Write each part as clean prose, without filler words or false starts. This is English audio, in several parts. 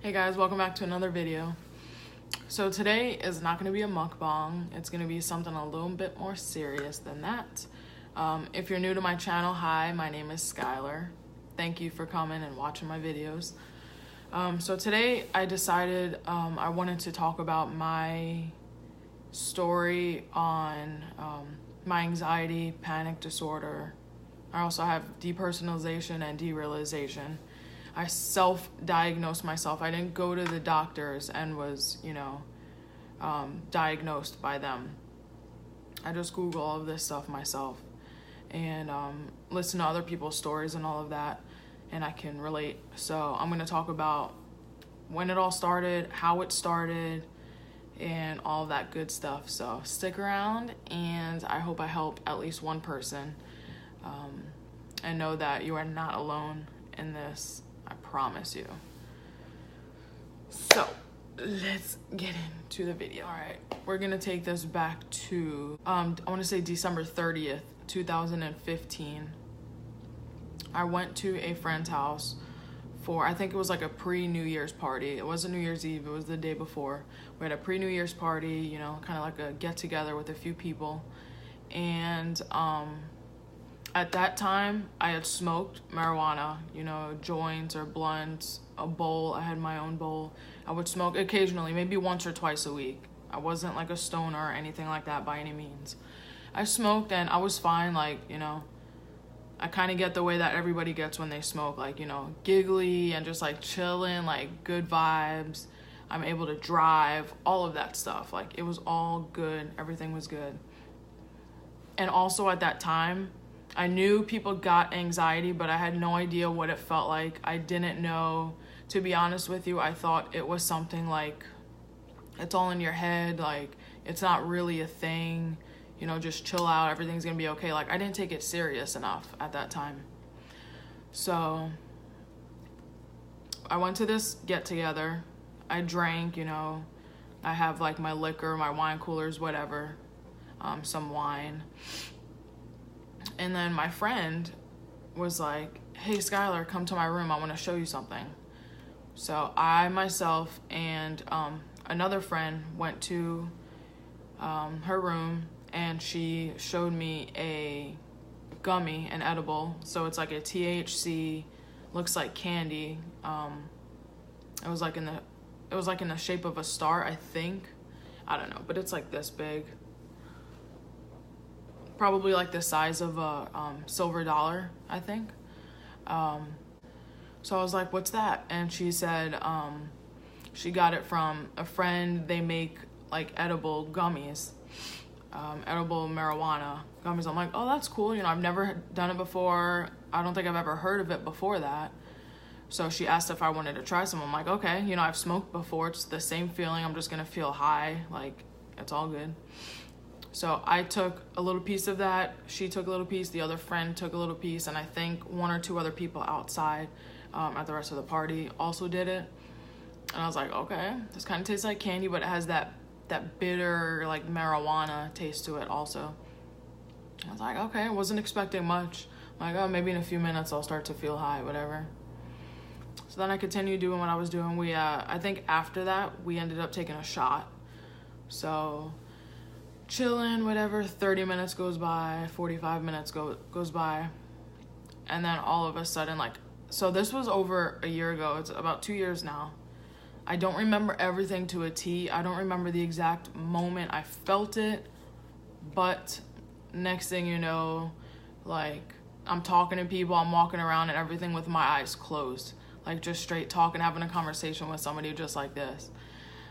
Hey guys, welcome back to another video. So today is not going to be a mukbang. It's going to be something a little bit more serious than that. If you're new to my channel, hi, my name is Skyler. Thank you for coming and watching my videos. So today I decided I wanted to talk about my story on my anxiety, panic disorder. I also have depersonalization and derealization. I self-diagnosed myself. I didn't go to the doctors and was, diagnosed by them. I just Google all of this stuff myself and listen to other people's stories and all of that, and I can relate. So I'm going to talk about when it all started, how it started, and all of that good stuff. So stick around, and I hope I help at least one person and know that you are not alone in this. I promise you. So let's get into the video. All right, we're gonna take this back to I want to say December 30th, 2015. I went to a friend's house for, I think it was like a pre-New Year's party. It wasn't New Year's Eve, it was the day before. We had a pre-New Year's party, kind of like a get together with a few people. And at that time, I had smoked marijuana, joints or blunts, a bowl. I had my own bowl. I would smoke occasionally, maybe once or twice a week. I wasn't like a stoner or anything like that by any means. I smoked and I was fine, I kind of get the way that everybody gets when they smoke, giggly and just chilling, good vibes. I'm able to drive, all of that stuff. It was all good. Everything was good. And also at that time, I knew people got anxiety, but I had no idea what it felt like. I didn't know, to be honest with you. I thought it was something it's all in your head, it's not really a thing, just chill out, everything's gonna be okay. I didn't take it serious enough at that time. So I went to this get together. I drank, I have my liquor, my wine coolers, whatever, some wine. And then my friend was like, hey, Skyler, come to my room. I want to show you something. So I, myself, and another friend went to her room, and she showed me a gummy, an edible. So it's like a THC, looks like candy. It was in the shape of a star, I think. I don't know, but it's this big. Probably the size of a silver dollar, I think. So I was like, what's that? And she said she got it from a friend. They make edible gummies, edible marijuana gummies. I'm like, oh, that's cool. I've never done it before. I don't think I've ever heard of it before that. So she asked if I wanted to try some. I'm like, okay, I've smoked before. It's the same feeling. I'm just going to feel high. It's all good. So I took a little piece of that. She took a little piece. The other friend took a little piece. And I think one or two other people outside at the rest of the party also did it. And I was like, okay, this kind of tastes like candy, but it has that bitter, marijuana taste to it also. I was like, okay, I wasn't expecting much. I'm like, oh, maybe in a few minutes I'll start to feel high, whatever. So then I continued doing what I was doing. I think after that, we ended up taking a shot. So chilling, whatever, 30 minutes goes by, 45 minutes goes by, and then all of a sudden, so this was over a year ago. It's about 2 years now. I don't remember everything to a T. I don't remember the exact moment I felt it, but next thing you know, I'm talking to people, I'm walking around and everything with my eyes closed, just straight talking, having a conversation with somebody just like this.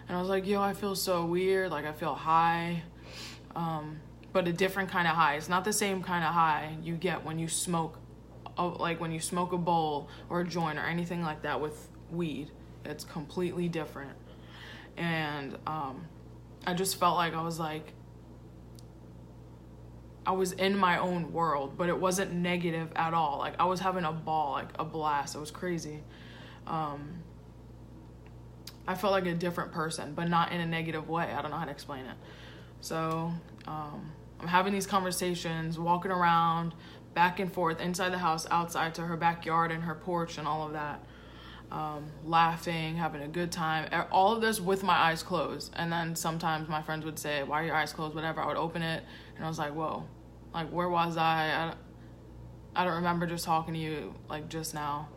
And I was like, yo, I feel so weird, I feel high. But a different kind of high. It's not the same kind of high you get when you smoke, when you smoke a bowl or a joint or anything like that with weed. It's completely different. And I just felt I was in my own world, but it wasn't negative at all. I was having a ball, a blast. It was crazy. I felt like a different person, but not in a negative way. I don't know how to explain it. So I'm having these conversations, walking around back and forth inside the house, outside to her backyard and her porch and all of that. laughing, having a good time. All of this with my eyes closed. And then sometimes my friends would say, why are your eyes closed? Whatever. I would open it and I was like, whoa, like, where was I don't remember just talking to you like just now.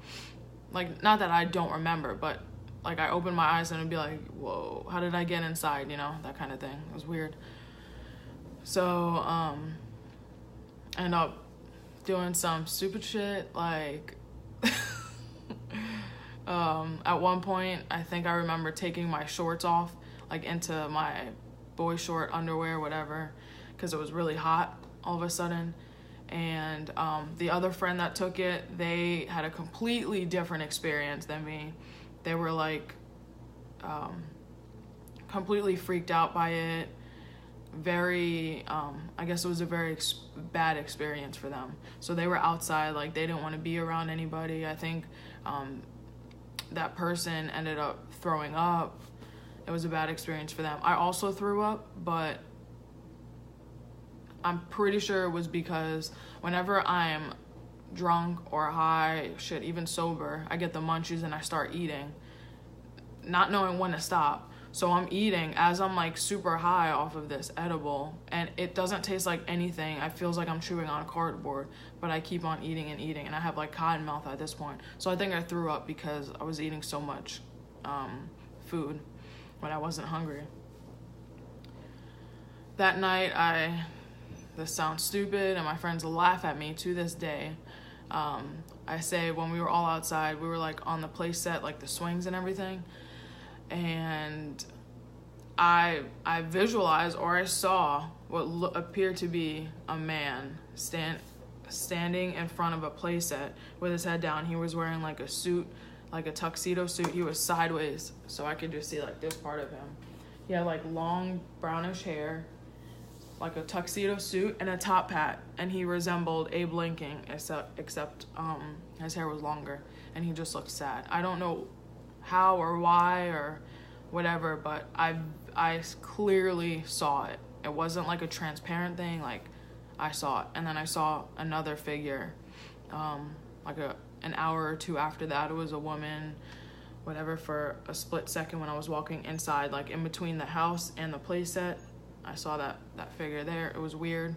Like, not that I don't remember, but like I opened my eyes and it'd be like, whoa, how did I get inside? You know, that kind of thing. It was weird. So, I ended up doing some stupid shit. Like, at one point, I think I remember taking my shorts off, like into my boy short underwear, whatever, because it was really hot all of a sudden. And the other friend that took it, they had a completely different experience than me. They were like completely freaked out by it. Very, I guess it was a very bad experience for them. So they were outside, like they didn't want to be around anybody. I think that person ended up throwing up. It was a bad experience for them. I also threw up, but I'm pretty sure it was because whenever I'm drunk or high, shit, even sober, I get the munchies and I start eating, not knowing when to stop. So I'm eating as I'm like super high off of this edible, and it doesn't taste like anything. It feels like I'm chewing on cardboard, but I keep on eating and eating, and I have like cotton mouth at this point. So I think I threw up because I was eating so much food when I wasn't hungry. That night, this sounds stupid, and my friends laugh at me to this day. I say when we were all outside, we were like on the play set, like the swings and everything. And I visualized, or I saw what appeared to be a man standing in front of a playset with his head down. He was wearing like a suit, like a tuxedo suit. He was sideways, so I could just see like this part of him. He had like long brownish hair, like a tuxedo suit and a top hat, and he resembled Abe Lincoln, except his hair was longer, and he just looked sad. I don't know how or why or whatever, but I clearly saw it. It wasn't like a transparent thing, like I saw it. And then I saw another figure like an hour or two after that. It was a woman, whatever, for a split second when I was walking inside, like in between the house and the playset. I saw that figure there. It was weird.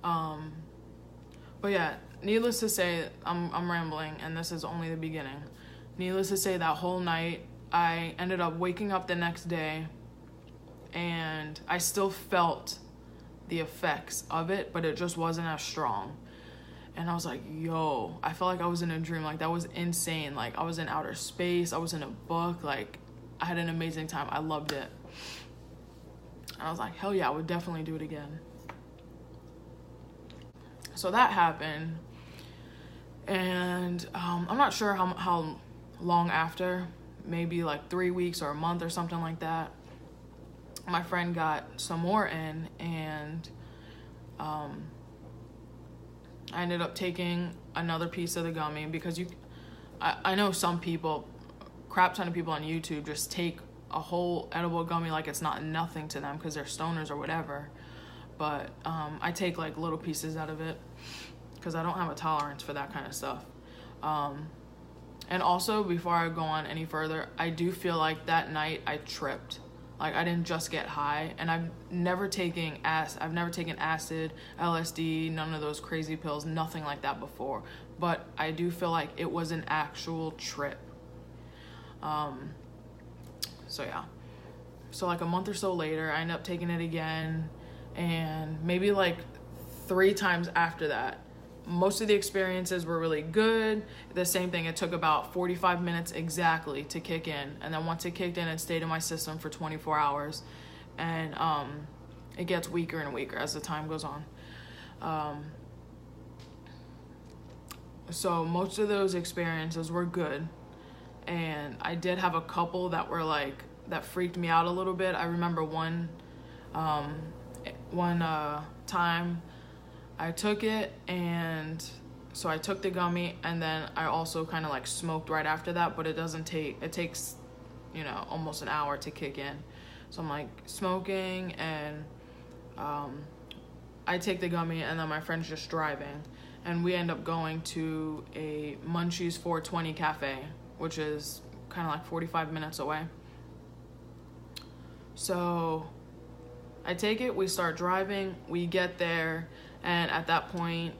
But yeah, needless to say, I'm rambling, and this is only the beginning. Needless to say, that whole night, I ended up waking up the next day, and I still felt the effects of it, but it just wasn't as strong. And I was like, yo, I felt like I was in a dream. Like, that was insane. Like, I was in outer space. I was in a book. Like, I had an amazing time. I loved it. And I was like, hell yeah, I would definitely do it again. So that happened. And I'm not sure how long after, maybe like 3 weeks or a month or something like that, my friend got some more in, and I ended up taking another piece of the gummy because I know some people, crap ton of people on YouTube just take a whole edible gummy like it's nothing to them because they're stoners or whatever. But I take like little pieces out of it because I don't have a tolerance for that kind of stuff. And also, before I go on any further, I do feel like that night I tripped. Like, I didn't just get high, and I've never taken acid, LSD, none of those crazy pills, nothing like that before. But I do feel like it was an actual trip. So yeah. So like a month or so later, I ended up taking it again, and maybe like 3 times after that. Most of the experiences were really good. The same thing, it took about 45 minutes exactly to kick in. And then once it kicked in, it stayed in my system for 24 hours. And it gets weaker and weaker as the time goes on. So most of those experiences were good. And I did have a couple that were like, that freaked me out a little bit. I remember one time I took it, and so I took the gummy, and then I also kind of like smoked right after that, but it takes, almost an hour to kick in. So I'm like smoking, and I take the gummy, and then my friend's just driving, and we end up going to a Munchies 420 cafe, which is kind of like 45 minutes away. So I take it, we start driving, we get there, and at that point,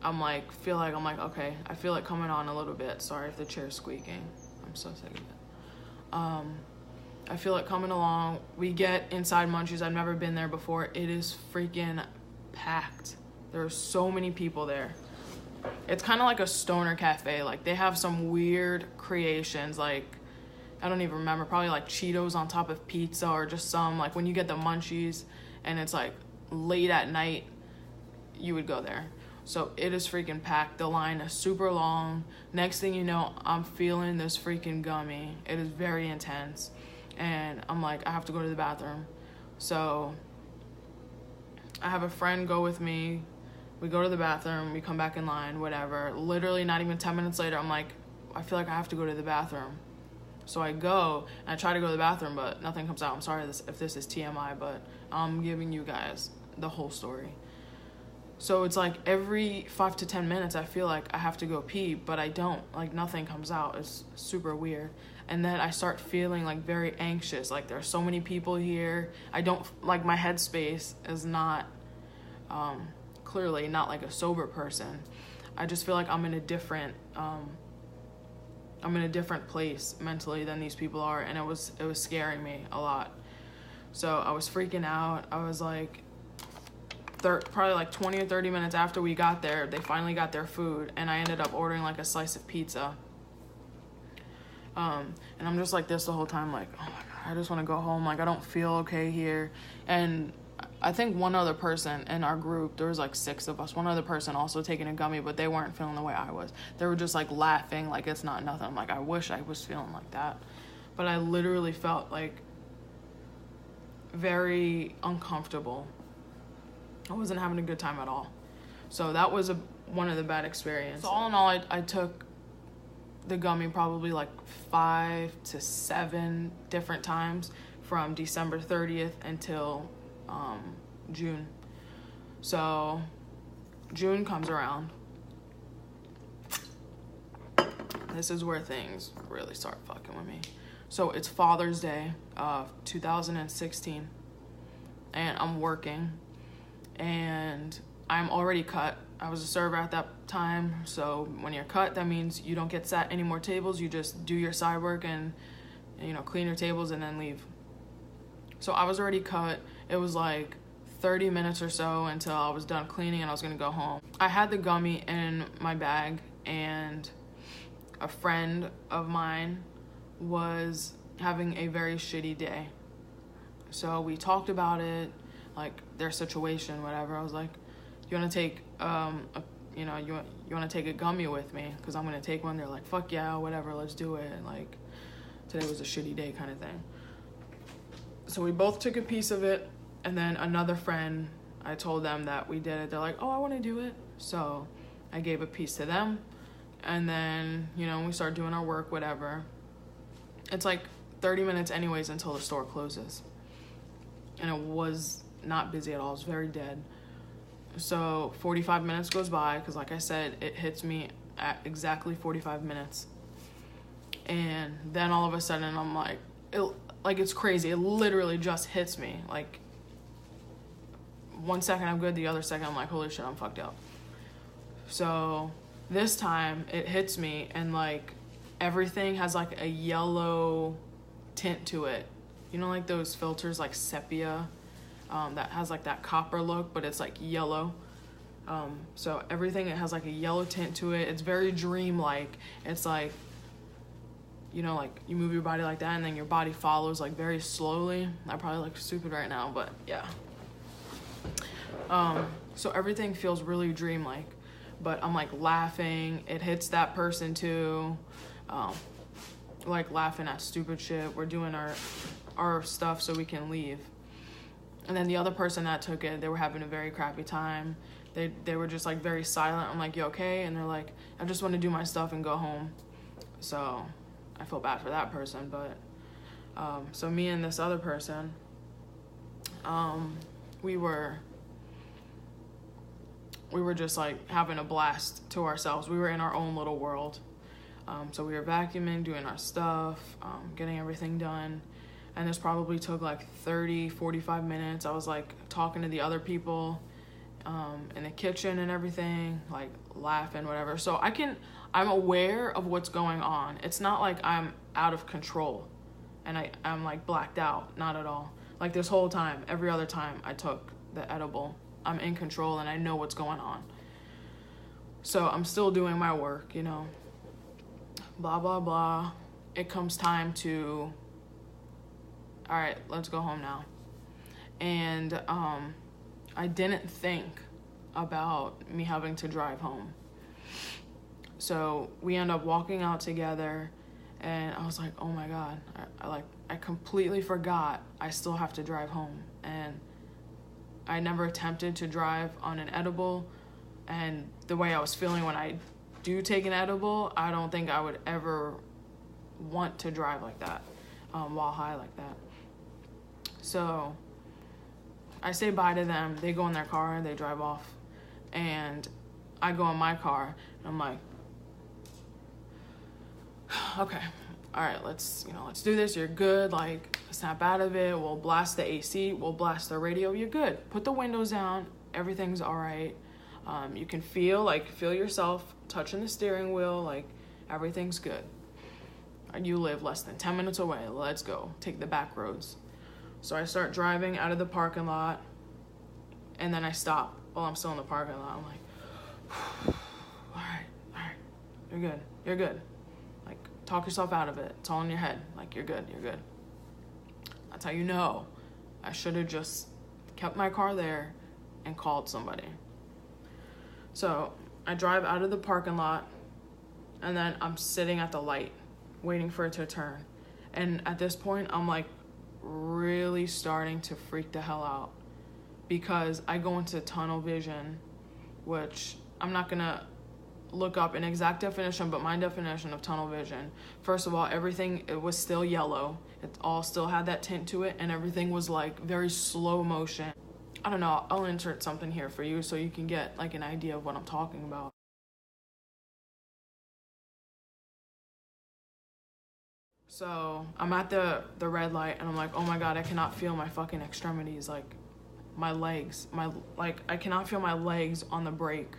I'm like, okay, I feel it coming on a little bit. Sorry if the chair's squeaking. I'm so sick of it. I feel it coming along. We get inside Munchies. I've never been there before. It is freaking packed. There are so many people there. It's kind of like a stoner cafe. Like, they have some weird creations, like, I don't even remember, probably like Cheetos on top of pizza, or just some, like, when you get the Munchies and it's like late at night, you would go there. So it is freaking packed. The line is super long. Next thing you know, I'm feeling this freaking gummy. It is very intense. And I'm like, I have to go to the bathroom. So I have a friend go with me. We go to the bathroom. We come back in line, whatever. Literally not even 10 minutes later, I'm like, I feel like I have to go to the bathroom. So I go, and I try to go to the bathroom, but nothing comes out. I'm sorry if this is TMI, but I'm giving you guys the whole story. So it's like every 5 to 10 minutes, I feel like I have to go pee, but I don't. Like, nothing comes out. It's super weird. And then I start feeling like very anxious. Like, there's so many people here. I don't, like, my headspace is not, clearly not like a sober person. I just feel like I'm in a different place mentally than these people are, and it was scaring me a lot. So I was freaking out. I was like, probably like 20 or 30 minutes after we got there, they finally got their food, and I ended up ordering like a slice of pizza. And I'm just like this the whole time, like, oh my God, I just want to go home. Like, I don't feel okay here. And I think one other person in our group, there was like 6 of us, one other person also taking a gummy, but they weren't feeling the way I was. They were just like laughing, like it's not nothing. I'm like, I wish I was feeling like that. But I literally felt like very uncomfortable. I wasn't having a good time at all. So that was one of the bad experiences. So all in all, I took the gummy probably like 5 to 7 different times from December 30th until June. So June comes around. This is where things really start fucking with me. So it's Father's Day of 2016, and I'm working, and I'm already cut. I was a server at that time, so when you're cut, that means you don't get sat any more tables. You just do your side work and clean your tables and then leave. So I was already cut. It was like 30 minutes or so until I was done cleaning and I was gonna go home. I had the gummy in my bag, and a friend of mine was having a very shitty day. So we talked about it, like their situation, whatever. I was like, you want to take you want to take a gummy with me, because I'm gonna take one. They're like, fuck yeah, whatever, let's do it. And like, today was a shitty day kind of thing. So we both took a piece of it, and then another friend, I told them that we did it. They're like, oh, I want to do it. So I gave a piece to them, and then we start doing our work, whatever. It's like 30 minutes anyways until the store closes, and it was not busy at all. It was very dead. So 45 minutes goes by, because like I said, it hits me at exactly 45 minutes. And then all of a sudden I'm like, it's crazy. It literally just hits me. Like, 1 second I'm good, the other second I'm like, holy shit, I'm fucked up. So this time it hits me, and like everything has like a yellow tint to it. Like those filters, like sepia, that has like that copper look, but it's like yellow. So everything, it has like a yellow tint to it. It's very dream-like. It's like, like you move your body like that, and then your body follows like very slowly. I probably look stupid right now, but yeah. So everything feels really dream-like, but I'm like laughing. It hits that person too. Like laughing at stupid shit. We're doing our stuff so we can leave. And then the other person that took it, they were having a very crappy time. They were just like very silent. I'm like, you okay? And they're like, I just want to do my stuff and go home. So I feel bad for that person, but so me and this other person, we were just like having a blast to ourselves. We were in our own little world. So we were vacuuming, doing our stuff, getting everything done. And this probably took like 30, 45 minutes. I was like talking to the other people in the kitchen and everything, like laughing, whatever. So I'm aware of what's going on. It's not like I'm out of control and I'm like blacked out. Not at all. Like this whole time, every other time I took the edible, I'm in control and I know what's going on. So I'm still doing my work, you know, blah, blah, blah. It comes time to, all right, let's go home now. And I didn't think about me having to drive home. So we end up walking out together and I was like, oh my God, I completely forgot I still have to drive home. And I never attempted to drive on an edible, and the way I was feeling when I do take an edible, I don't think I would ever want to drive like that, while high like that. So I say bye to them. They go in their car and they drive off, and I go in my car and I'm like, okay, all right, let's do this. You're good. Like, snap out of it. We'll blast the AC. We'll blast the radio. You're good. Put the windows down. Everything's all right. You can feel yourself touching the steering wheel. Like, everything's good. You live less than 10 minutes away. Let's go. Take the back roads. So I start driving out of the parking lot, and then I stop while I'm still in the parking lot. I'm like, all right, you're good. Like, talk yourself out of it. It's all in your head. Like, you're good. That's how you know. I should have just kept my car there and called somebody. So I drive out of the parking lot, and then I'm sitting at the light waiting for it to turn. And at this point, I'm like really starting to freak the hell out, because I go into tunnel vision, which I'm not gonna look up an exact definition, but my definition of tunnel vision, first of all, everything, it was still yellow. It all still had that tint to it, and everything was like very slow motion. I don't know, I'll insert something here for you so you can get like an idea of what I'm talking about. So I'm at the red light, and I'm like, oh my God, I cannot feel my fucking extremities, like my legs, I cannot feel my legs on the brake.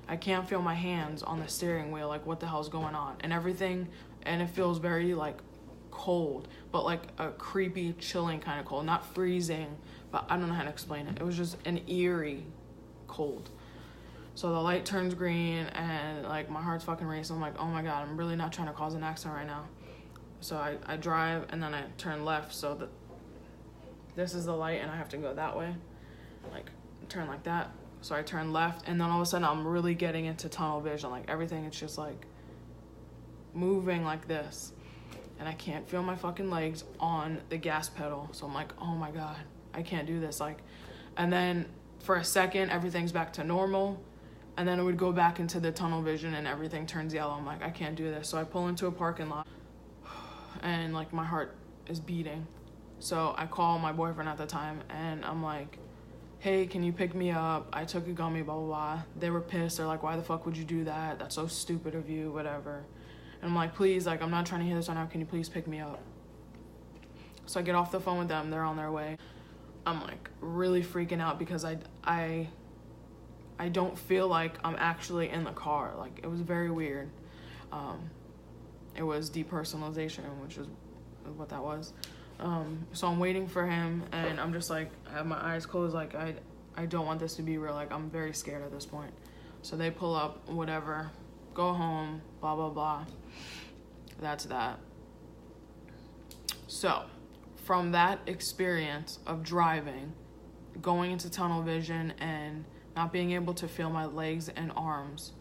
I can't feel my hands on the steering wheel. Like, what the hell's going on? And everything, and it feels very like cold, but like a creepy, chilling kind of cold, not freezing, but I don't know how to explain it. It was just an eerie cold. So the light turns green, and like my heart's fucking racing. I'm like, oh my God, I'm really not trying to cause an accident right now. So I drive, and then I turn left, so that this is the light, and I have to go that way, like turn like that. So I turn left, and then all of a sudden I'm really getting into tunnel vision. Like, everything is just like moving like this, and I can't feel my fucking legs on the gas pedal. So I'm like, oh my God, I can't do this. Like, and then for a second everything's back to normal, and then it would go back into the tunnel vision and everything turns yellow. I'm like, I can't do this. So I pull into a parking lot, and like my heart is beating. So I call my boyfriend at the time, and I'm like, hey, can you pick me up? I took a gummy, blah, blah, blah. They were pissed. They're like, why the fuck would you do that? That's so stupid of you, whatever. And I'm like, please, like, I'm not trying to hear this right now. Can you please pick me up? So I get off the phone with them. They're on their way. I'm like really freaking out, because I don't feel like I'm actually in the car. Like, it was very weird. It was depersonalization, which is what that was. So I'm waiting for him, and I'm just like, I have my eyes closed, like I don't want this to be real. Like, I'm very scared at this point. So they pull up, whatever, go home, blah, blah, blah. That's that. So from that experience of driving, going into tunnel vision, and not being able to feel my legs and arms,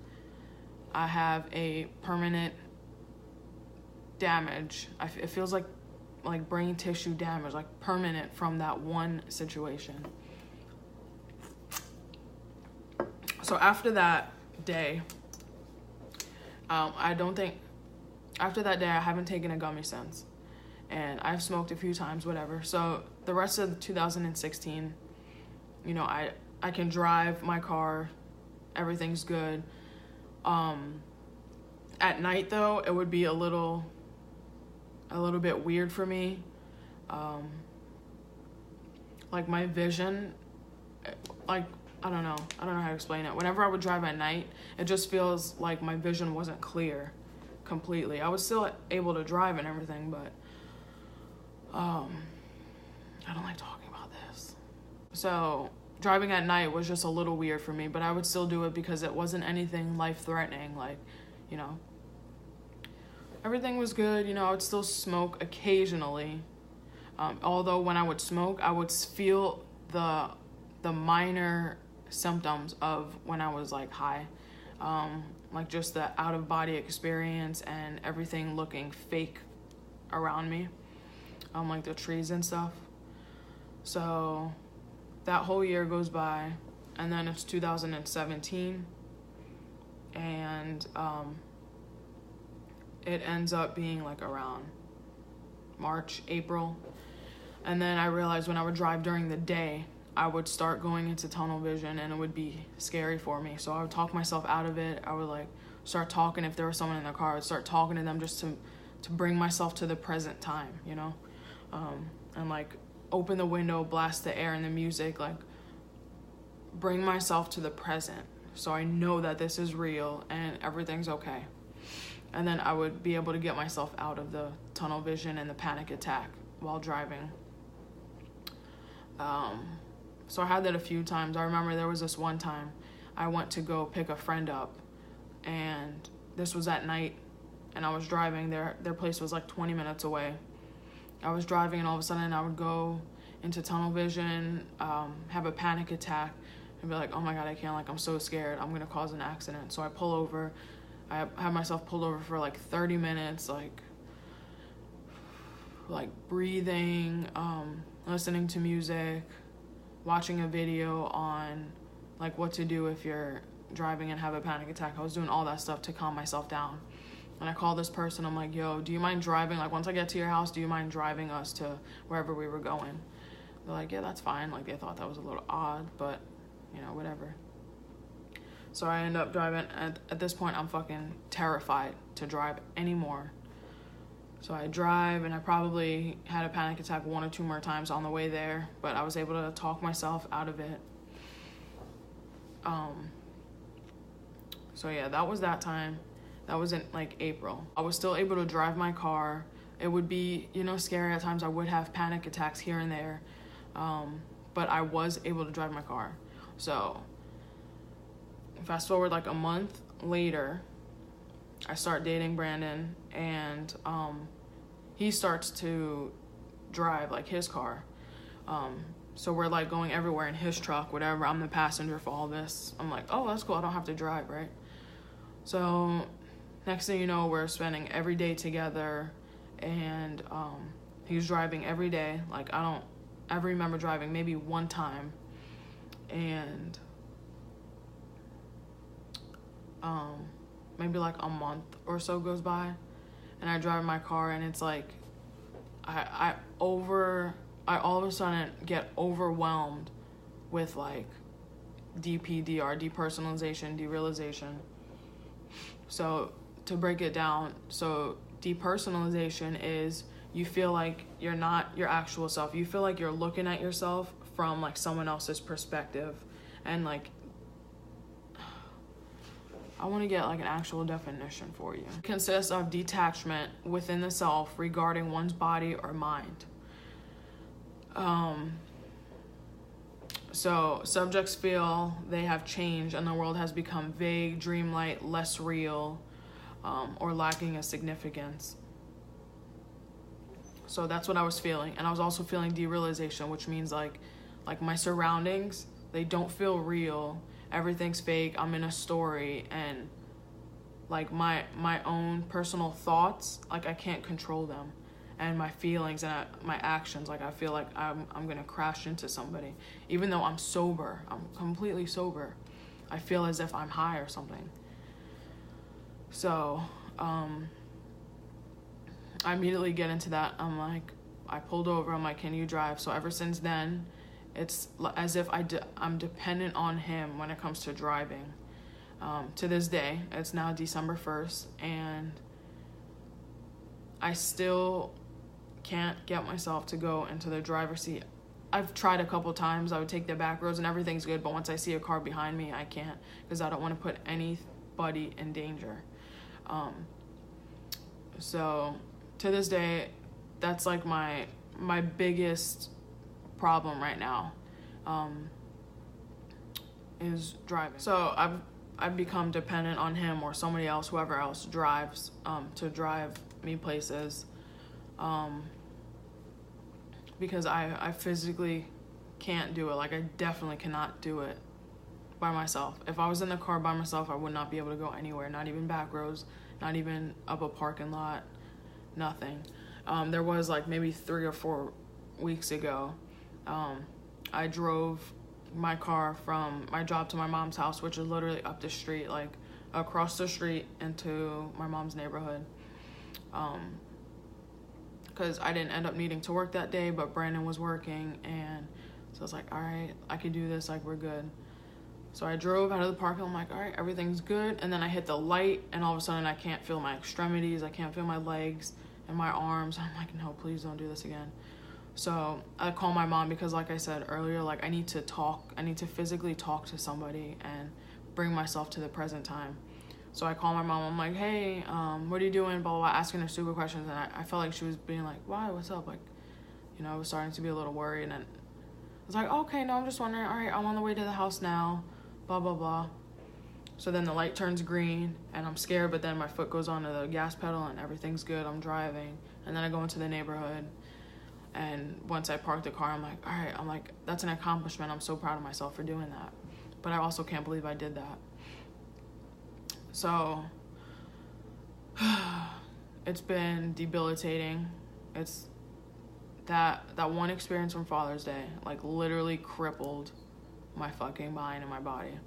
I have a permanent damage. It feels like brain tissue damage, like permanent, from that one situation. So after that day, after that day, I haven't taken a gummy since, and I've smoked a few times, whatever. So the rest of 2016, I can drive my car everything's good. At night though, it would be a little bit weird for me. Like my vision, like, I don't know how to explain it. Whenever I would drive at night, it just feels like my vision wasn't clear completely. I was still able to drive and everything, but I don't like talking about this. So driving at night was just a little weird for me, but I would still do it because it wasn't anything life-threatening. Like, you know, everything was good. You know, I would still smoke occasionally. Although when I would smoke, I would feel the minor symptoms of when I was like high. Like just the out-of-body experience and everything looking fake around me. Like the trees and stuff. So that whole year goes by, and then it's 2017, and it ends up being like around March, April, and then I realized when I would drive during the day, I would start going into tunnel vision, and it would be scary for me. So I would talk myself out of it. I would like start talking if there was someone in the car. I would start talking to them just to bring myself to the present time, you know, and like open the window, blast the air and the music, like bring myself to the present so I know that this is real and everything's okay. And then I would be able to get myself out of the tunnel vision and the panic attack while driving. So I had that a few times. I remember there was this one time I went to go pick a friend up, and this was at night, and I was driving. Their place was like 20 minutes away. I was driving, and all of a sudden I would go into tunnel vision, have a panic attack, and be like, oh my God, I can't, like, I'm so scared, I'm gonna cause an accident. So I pull over. I have myself pulled over for like 30 minutes, like breathing, listening to music, watching a video on like what to do if you're driving and have a panic attack. I was doing all that stuff to calm myself down. And I called this person. I'm like, yo, do you mind driving? Like, once I get to your house, do you mind driving us to wherever we were going? They're like, yeah, that's fine. Like, they thought that was a little odd, but, you know, whatever. So I end up driving. At this point, I'm fucking terrified to drive anymore. So I drive, and I probably had a panic attack 1 or 2 more times on the way there, but I was able to talk myself out of it. So yeah, that was that time. That was in like April. I was still able to drive my car. It would be, you know, scary at times. I would have panic attacks here and there, but I was able to drive my car. So fast forward like a month later, I start dating Brandon, and he starts to drive like his car. So we're like going everywhere in his truck, whatever. I'm the passenger for all this. I'm like, oh, that's cool. I don't have to drive, right? So next thing you know, we're spending every day together, and he's driving every day. Like, I remember driving maybe one time, and maybe like a month or so goes by, and I drive my car, and it's like I all of a sudden get overwhelmed with like DPDR, depersonalization, derealization. So to break it down, so depersonalization is you feel like you're not your actual self. You feel like you're looking at yourself from like someone else's perspective, and like I want to get like an actual definition for you. It consists of detachment within the self regarding one's body or mind. So subjects feel they have changed and the world has become vague, dreamlike, less real, or lacking a significance. So that's what I was feeling. And I was also feeling derealization, which means like my surroundings, they don't feel real. Everything's fake. I'm in a story, and like my own personal thoughts, like I can't control them, and my feelings and my actions, like I feel like I'm gonna crash into somebody, even though I'm sober. I'm completely sober. I feel as if I'm high or something. So I immediately get into that. I'm like, I pulled over. I'm like, can you drive? So ever since then, it's as if I'm dependent on him when it comes to driving. To this day. It's now December 1st, and I still can't get myself to go into the driver's seat. I've tried a couple times. I would take the back roads and everything's good, but once I see a car behind me, I can't, because I don't want to put anybody in danger. So to this day, that's like my biggest problem right now, is driving. So I've become dependent on him or somebody else, whoever else drives, to drive me places, because I physically can't do it. Like, I definitely cannot do it by myself. If I was in the car by myself, I would not be able to go anywhere, not even back roads, not even up a parking lot, nothing. There was like maybe 3 or 4 weeks ago, I drove my car from my job to my mom's house, which is literally up the street, like across the street into my mom's neighborhood, because I didn't end up needing to work that day, but Brandon was working, and so I was like, all right, I can do this, like, we're good. So I drove out of the parking lot. I'm like, all right, everything's good. And then I hit the light, and all of a sudden I can't feel my extremities, I can't feel my legs and my arms. I'm like, no, please don't do this again. So I call my mom, because like I said earlier, like, I need to physically talk to somebody and bring myself to the present time. So I call my mom. I'm like, hey, what are you doing? Blah, blah, blah, asking her stupid questions. And I felt like she was being like, why? What's up? Like, you know, I was starting to be a little worried. And I was like, okay, no, I'm just wondering. All right, I'm on the way to the house now. Blah, blah, blah. So then the light turns green, and I'm scared. But then my foot goes onto the gas pedal, and everything's good. I'm driving. And then I go into the neighborhood. And once I park the car, I'm like, all right. I'm like, that's an accomplishment. I'm so proud of myself for doing that. But I also can't believe I did that. So it's been debilitating. It's that one experience from Father's Day, like, literally crippled my fucking mind and my body.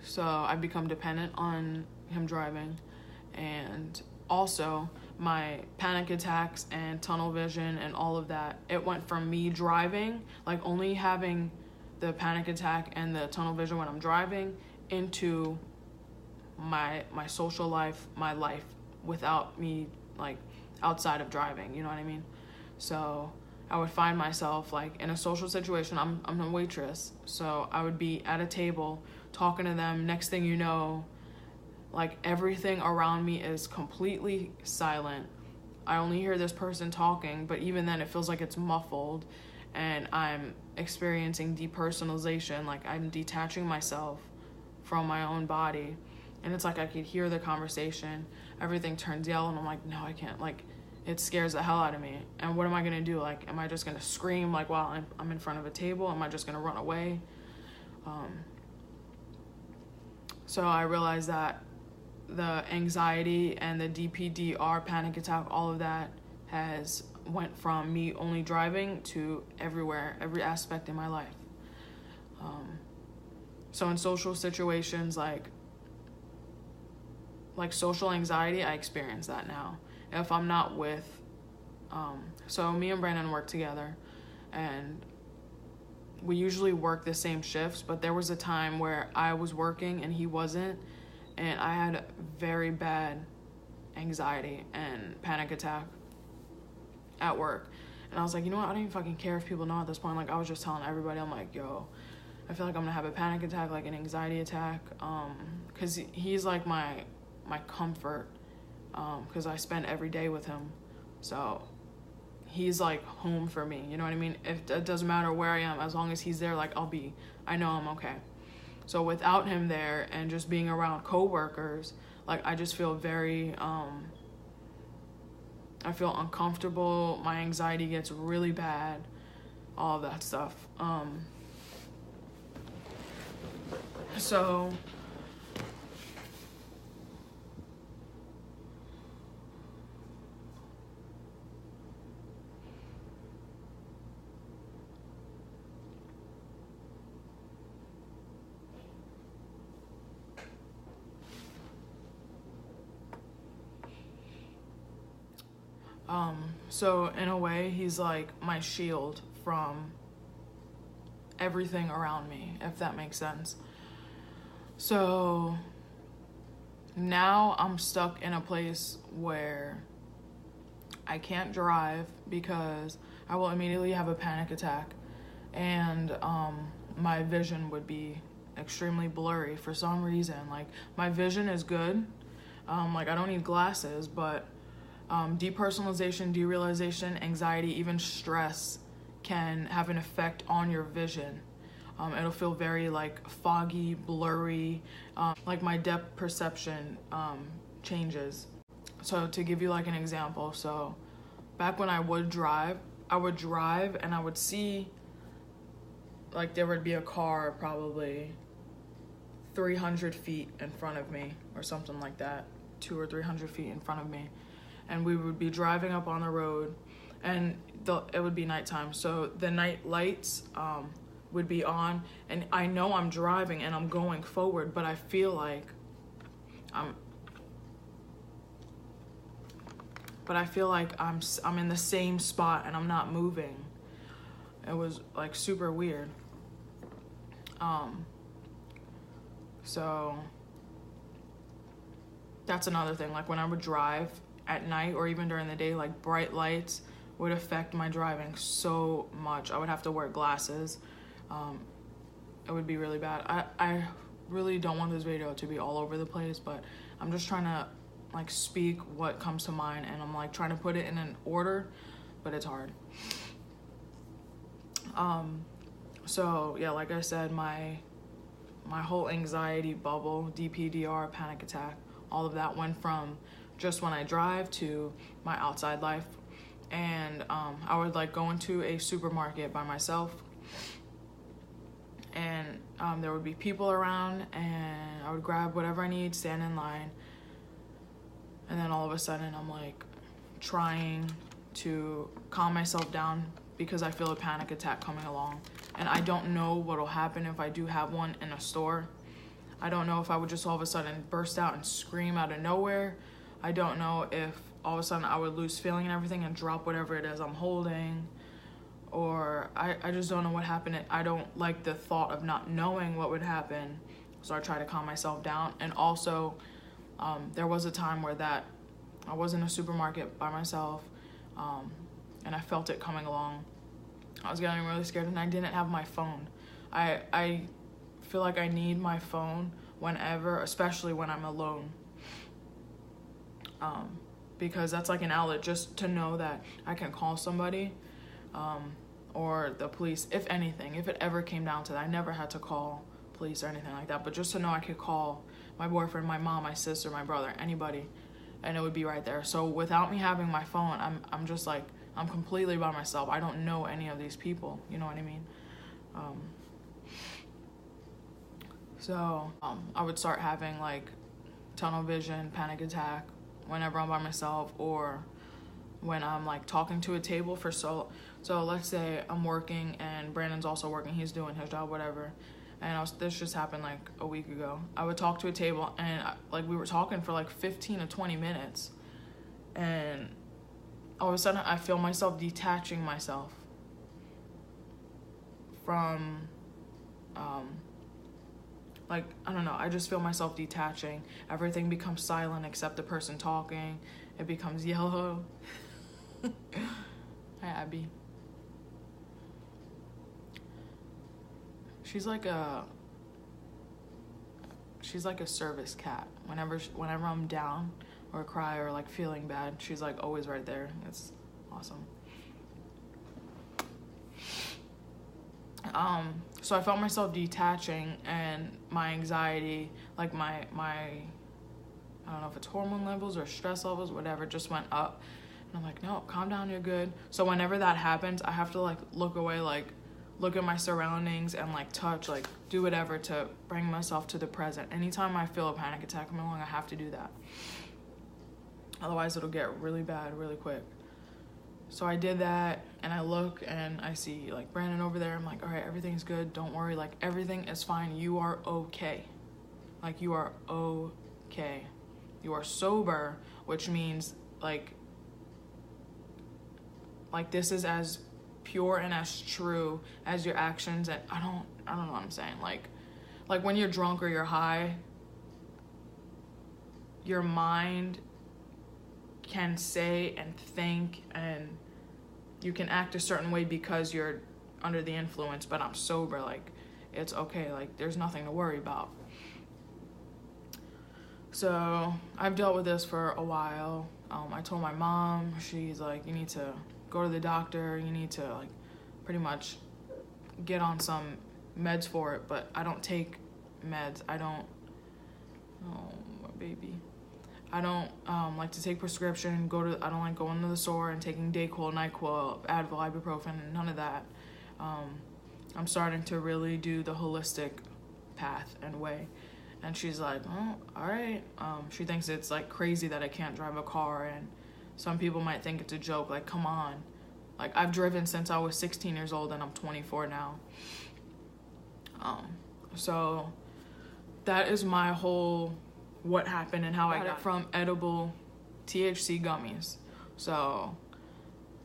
So I've become dependent on him driving, and also my panic attacks and tunnel vision and all of that, it went from me driving, like, only having the panic attack and the tunnel vision when I'm driving, into my social life, my life without me, like, outside of driving, you know what I mean? So I would find myself, like, in a social situation. I'm a waitress, so I would be at a table talking to them. Next thing you know, like, everything around me is completely silent. I only hear this person talking, but even then it feels like it's muffled, and I'm experiencing depersonalization. Like, I'm detaching myself from my own body, and it's like I could hear the conversation. Everything turns yellow, and I'm like, no, I can't. Like, it scares the hell out of me. And what am I gonna do? Like, am I just gonna scream, like, while I'm in front of a table? Am I just gonna run away? So I realized that the anxiety and the DPDR, panic attack, all of that has went from me only driving to everywhere, every aspect in my life. So in social situations, like social anxiety, I experience that now. If I'm not with, so me and Brandon work together, and we usually work the same shifts, but there was a time where I was working and he wasn't, and I had very bad anxiety and panic attack at work. And I was like, you know what, I don't even fucking care if people know at this point. Like, I was just telling everybody, I'm like, yo, I feel like I'm gonna have a panic attack, like an anxiety attack, because he's like my comfort, because I spend every day with him. So he's like home for me, you know what I mean? It doesn't matter where I am, as long as he's there, like, I know I'm okay. So without him there and just being around coworkers, like, I just feel very, I feel uncomfortable. My anxiety gets really bad, all of that stuff. So so in a way, he's like my shield from everything around me, if that makes sense. So now I'm stuck in a place where I can't drive because I will immediately have a panic attack, and my vision would be extremely blurry for some reason. Like, my vision is good, like I don't need glasses, but depersonalization, derealization, anxiety, even stress can have an effect on your vision. It'll feel very like foggy, blurry, like my depth perception changes. So to give you like an example, so back when I would drive and I would see like there would be a car probably 300 feet in front of me or something like that, 200 or 300 feet in front of me. And we would be driving up on the road, and it would be nighttime. So the night lights would be on, and I know I'm driving and I'm going forward, but I feel like I'm in the same spot and I'm not moving. It was like super weird. So that's another thing. Like when I would drive at night or even during the day, like bright lights would affect my driving so much. I would have to wear glasses. It would be really bad. I really don't want this video to be all over the place, but I'm just trying to like speak what comes to mind, and I'm like trying to put it in an order, but it's hard. So yeah, like I said, my whole anxiety bubble, DPDR, panic attack, all of that went from just when I drive to my outside life. And I would like go into a supermarket by myself, and there would be people around, and I would grab whatever I need, stand in line, and then all of a sudden I'm like trying to calm myself down because I feel a panic attack coming along. And I don't know what'll happen if I do have one in a store. I don't know if I would just all of a sudden burst out and scream out of nowhere. I don't know if all of a sudden I would lose feeling and everything and drop whatever it is I'm holding. Or I just don't know what happened. I don't like the thought of not knowing what would happen. So I try to calm myself down. And also, there was a time where I was in a supermarket by myself, and I felt it coming along. I was getting really scared, and I didn't have my phone. I feel like I need my phone whenever, especially when I'm alone, because that's like an outlet just to know that I can call somebody, or the police, if anything, if it ever came down to that. I never had to call police or anything like that, but just to know I could call my boyfriend, my mom, my sister, my brother, anybody, and it would be right there. So without me having my phone, I'm just like, I'm completely by myself. I don't know any of these people, you know what I mean? So I would start having like tunnel vision, panic attack whenever I'm by myself, or when I'm like talking to a table for so let's say I'm working and Brandon's also working, he's doing his job, whatever, and this just happened like a week ago. I would talk to a table, and like we were talking for like 15 to 20 minutes, and all of a sudden I feel myself detaching myself from like, I don't know, I just feel myself detaching. Everything becomes silent except the person talking. It becomes yellow. Hi, Abby. She's like a service cat. Whenever I'm down or cry or like feeling bad, she's like always right there. It's awesome. So I felt myself detaching, and my anxiety, like my I don't know if it's hormone levels or stress levels, whatever, just went up. And I'm like, no, calm down, you're good. So whenever that happens, I have to like look away, like look at my surroundings and like touch, like do whatever to bring myself to the present. Anytime I feel a panic attack coming along, I have to do that. Otherwise it'll get really bad really quick. So I did that, and I look and I see like Brandon over there. I'm like, all right, everything's good. Don't worry. Like everything is fine. You are okay. Like you are okay. You are sober, which means like this is as pure and as true as your actions. And I don't know what I'm saying. Like like when you're drunk or you're high, your mind can say and think and you can act a certain way because you're under the influence, but I'm sober, like it's okay, like there's nothing to worry about. So I've dealt with this for a while. I told my mom, she's like, you need to go to the doctor, you need to like pretty much get on some meds for it, but I don't take meds. I don't, oh my baby. I don't like to take prescription, I don't like going to the store and taking Dayquil, NyQuil, Advil, ibuprofen, none of that. I'm starting to really do the holistic path and way. And she's like, oh, all right. She thinks it's like crazy that I can't drive a car, and some people might think it's a joke, like, come on. Like, I've driven since I was 16 years old and I'm 24 now. So that is my whole what happened and how I got it from edible THC gummies. So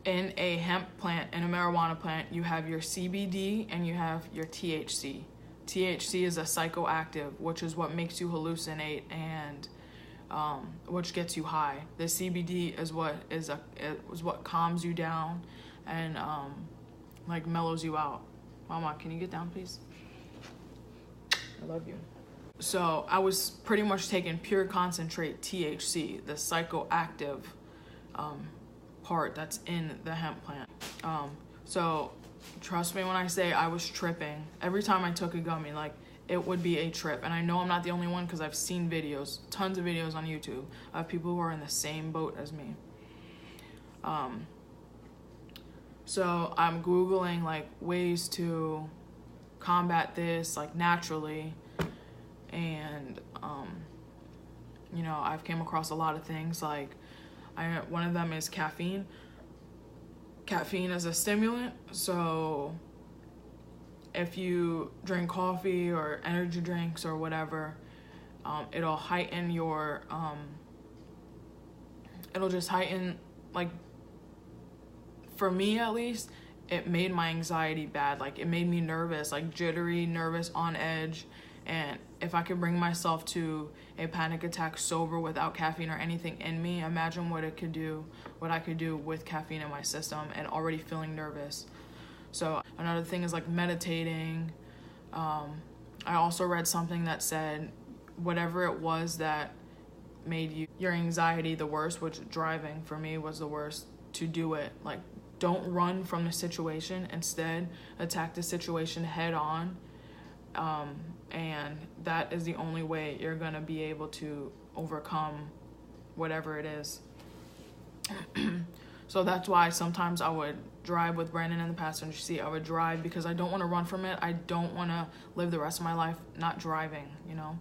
in a hemp plant, in a marijuana plant, you have your CBD and you have your THC. THC is a psychoactive, which is what makes you hallucinate and which gets you high. The CBD is what calms you down and like mellows you out. Mama, can you get down, please? I love you. So I was pretty much taking pure concentrate THC, the psychoactive part that's in the hemp plant. So trust me when I say I was tripping. Every time I took a gummy, like, it would be a trip. And I know I'm not the only one because I've seen videos, tons of videos on YouTube of people who are in the same boat as me. So I'm Googling, like, ways to combat this, like, naturally. And, you know, I've came across a lot of things, like, one of them is caffeine. Caffeine is a stimulant, so if you drink coffee or energy drinks or whatever, it'll heighten your, it'll just heighten, like, for me at least, it made my anxiety bad. Like, it made me nervous, like jittery, nervous, on edge. And if I could bring myself to a panic attack sober without caffeine or anything in me, imagine what I could do with caffeine in my system and already feeling nervous. So another thing is like meditating. I also read something that said whatever it was that made your anxiety the worst, which driving for me was the worst, to do it. Like, don't run from the situation. Instead, attack the situation head on. And that is the only way you're gonna be able to overcome whatever it is. So that's why sometimes I would drive with Brandon in the passenger seat. I would drive because I don't want to run from it. I don't want to live the rest of my life not driving, you know?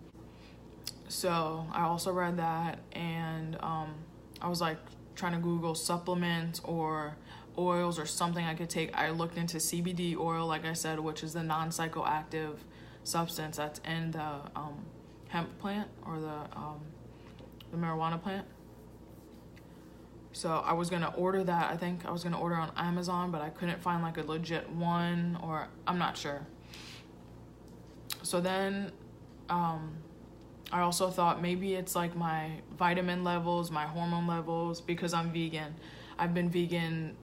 So I also read that, and I was like trying to Google supplements or oils or something I could take. I looked into CBD oil, like I said, which is the non-psychoactive substance that's in the hemp plant or the marijuana plant. So I was gonna order that. I think I was gonna order on Amazon, but I couldn't find like a legit one, or I'm not sure. So then I also thought maybe it's like my vitamin levels, my hormone levels, because I'm vegan. I've been vegan,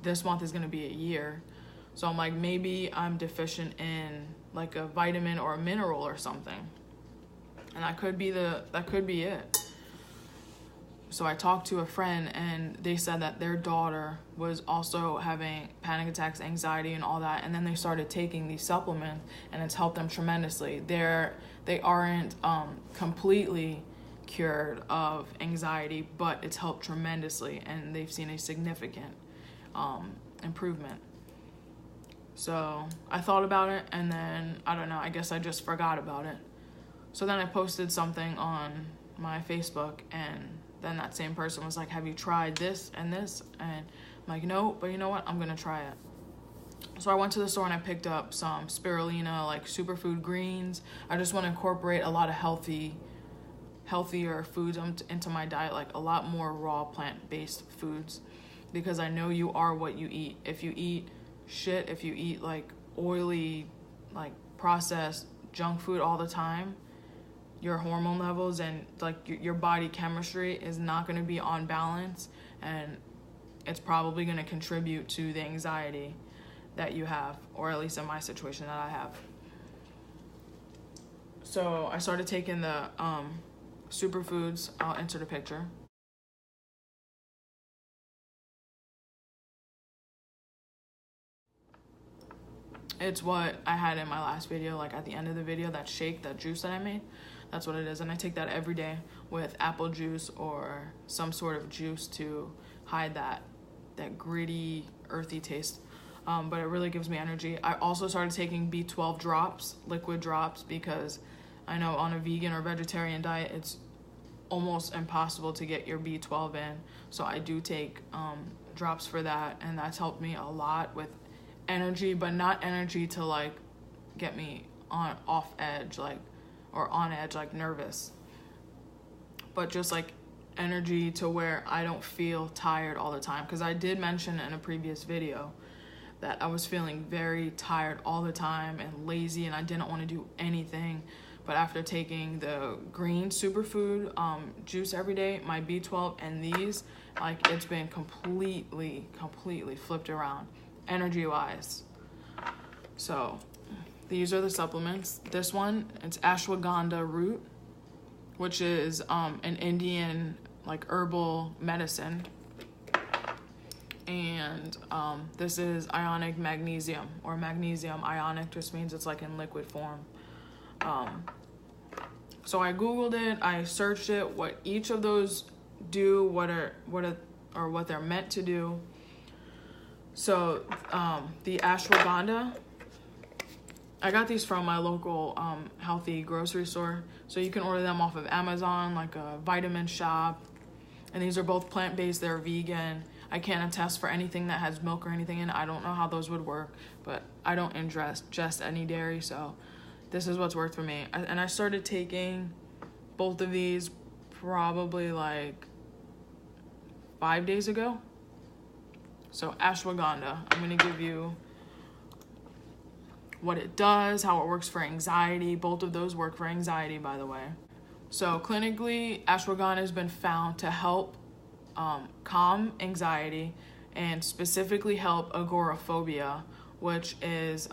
this month is gonna be a year. So I'm like, maybe I'm deficient in like a vitamin or a mineral or something. And that could be it. So I talked to a friend, and they said that their daughter was also having panic attacks, anxiety, and all that. And then they started taking these supplements, and it's helped them tremendously. They aren't completely cured of anxiety, but it's helped tremendously, and they've seen a significant improvement. So I thought about it, and then, I don't know, I guess I just forgot about it. So then I posted something on my Facebook, and then that same person was like, have you tried this and this? And I'm like, no, but you know what? I'm going to try it. So I went to the store and I picked up some spirulina, like superfood greens. I just want to incorporate a lot of healthier foods into my diet, like a lot more raw plant-based foods, because I know you are what you eat. If you eat shit, if you eat like oily, like processed junk food all the time, your hormone levels and like your body chemistry is not going to be on balance, and it's probably going to contribute to the anxiety that you have, or at least in my situation that I have. So I started taking the superfoods. I'll insert a picture. It's what I had in my last video, like at the end of the video, that shake, that juice that I made. That's what it is. And I take that every day with apple juice or some sort of juice to hide that gritty, earthy taste. But it really gives me energy. I also started taking B12 drops, liquid drops, because I know on a vegan or vegetarian diet, it's almost impossible to get your B12 in. So I do take drops for that, and that's helped me a lot with energy, but not energy to like get me off edge, like, or on edge, like nervous, but just like energy to where I don't feel tired all the time. Because I did mention in a previous video that I was feeling very tired all the time and lazy, and I didn't want to do anything. But after taking the green superfood juice every day, my B12 and these, like, it's been completely flipped around energy wise. So these are the supplements. This one, it's ashwagandha root, which is an Indian like herbal medicine. And this is ionic magnesium, or magnesium ionic, just means it's like in liquid form. So I googled it, I searched it, what each of those do, what they're meant to do. So the ashwagandha, I got these from my local healthy grocery store. So you can order them off of Amazon, like a vitamin shop. And these are both plant-based, they're vegan. I can't attest for anything that has milk or anything in it. I don't know how those would work, but I don't ingest any dairy, so this is what's worked for me. And I started taking both of these probably like 5 days ago. So ashwagandha, I'm gonna give you what it does, how it works for anxiety. Both of those work for anxiety, by the way. So clinically, ashwagandha has been found to help calm anxiety and specifically help agoraphobia, which is